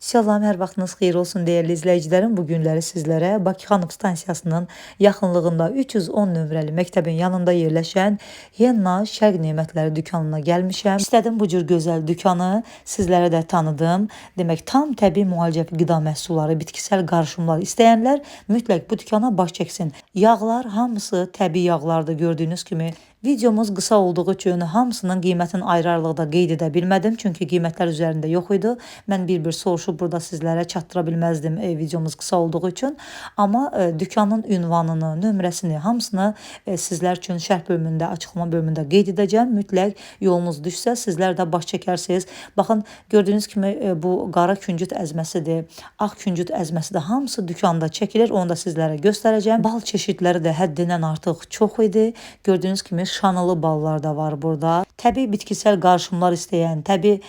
Salam, hər vaxtınız xeyir olsun dəyərli izləyicilərim. Bu günləri sizlərə Bakıxanov stansiyasının yaxınlığında 310 nömrəli məktəbin yanında yerləşən Henna Şərq Nemətləri dükanına gəlmişəm. İstədim bu cür gözəl dükanı sizlərə də tanıdım. Demək, tam təbii müalicəvi qida məhsulları, bitkisel qarışımlar istəyənlər mütləq bu dükana baş çəksin. Yağlar hamısı təbii yağlardır gördüyünüz kimi. Videomuz qısa olduğu üçün hamısının qiymətini ayrı-ayrılıqda qeyd edə bilmədim, çünki qiymətlər üzərində yox idi. Mən bir-bir soruşub burada sizlərə çatdıra bilməzdim videomuz qısa olduğu üçün. Amma dükanın ünvanını, nömrəsini, hamısını sizlər üçün şərh bölümündə, açıqlama bölümündə qeyd edəcəm. Mütləq yolunuz düşsə sizlər də baş çəkərsiniz. Baxın, gördüyünüz kimi bu qara küncüt əzməsidir, ağ küncüt əzməsidir. Hamısı dükanda çəkilir, onu da sizlərə göstərəcəm. Bal çeşidləri də həddindən artıq çox idi. Gördüyünüz kimi şanılı ballar da var burada. Təbii bitkisel qarışımlar istəyən, təbii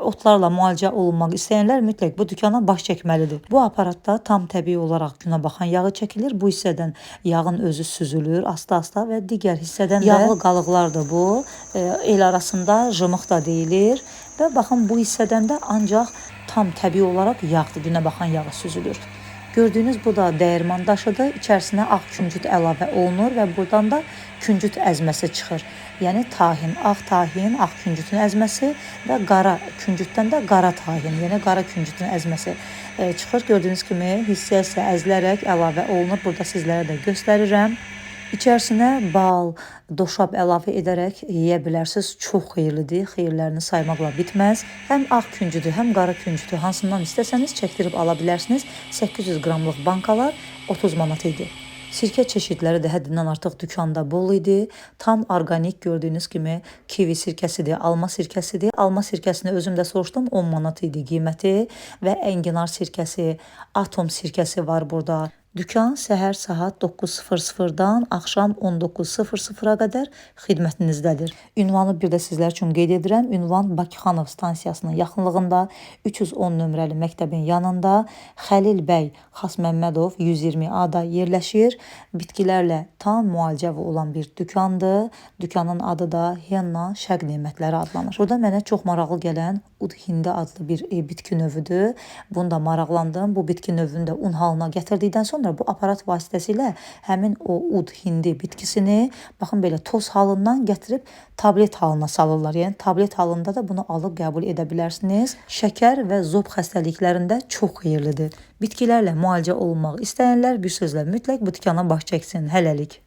otlarla müalicə olunmaq istəyənlər mütləq bu dükana baş çəkməlidir. Bu aparatda tam təbii olaraq günə baxan yağı çəkilir. Bu hissədən yağın özü süzülür asta-asta və digər hissədən də yağlı qalıqlardır bu. El arasında jımıq da deyilir və baxın bu hissədən də ancaq tam təbii olaraq yağdır, günə baxan yağı süzülür. Gördüyünüz bu da dəyirman daşıdır. İçərisinə ağ küncüt əlavə olunur və buradan da küncüt əzməsi çıxır. Yəni tahin, ağ tahin, ağ küncütün əzməsi və qara küncütdən də qara tahin, yəni qara küncütün əzməsi çıxır. Gördüyünüz kimi hissə-hissə əzilərək əlavə olunur. Burada sizlərə də göstərirəm. İçərisinə bal, doşab əlavə edərək yeyə bilərsiniz. Çox xeyirlidir. Xeyirlərini saymaqla bitməz. Həm ağ küncüdür, həm qara küncüdür. Hansından istəsəniz çəkdirib ala bilərsiniz. 800 qramlıq bankalar 30 manat idi. Sirkə çeşidləri də həddindən artıq dükanda bol idi. Tam orqanik gördüyünüz kimi kivi sirkəsidir, alma sirkəsidir. Alma sirkəsini özüm də soruşdum, 10 manat idi qiyməti və enginar sirkəsi, atom sirkəsi var burada. Dükan səhər saat 9:00-dan axşam 19:00-a qədər xidmətinizdədir. Ünvanı bir də sizlər üçün qeyd edirəm. Ünvan Bakıxanov stansiyasının yaxınlığında 310 nömrəli məktəbin yanında Xəlil bəy Xasməmmədov 120A-da yerləşir. Bitkilərlə tam müalicəvi olan bir dükandır. Dükanın adı da Henna Şərq Nemətləri adlanır. Burada mənə çox maraqlı gələn ud hindi adlı bir bitki növüdür. Bunu da maraqlandım. Bu bitki növünü də un halına gətirdikdən sonra bu aparat vasitəsilə həmin o ud hindi bitkisini baxın belə toz halından gətirib tablet halına salırlar. Yəni tablet halında da bunu alıb qəbul edə bilərsiniz. Şəkər və zob xəstəliklərində çox xeyirlidir. Bitkilərlə müalicə olunmaq istəyənlər bir sözlə mütləq bu dükana baş çəksin. Hələlik.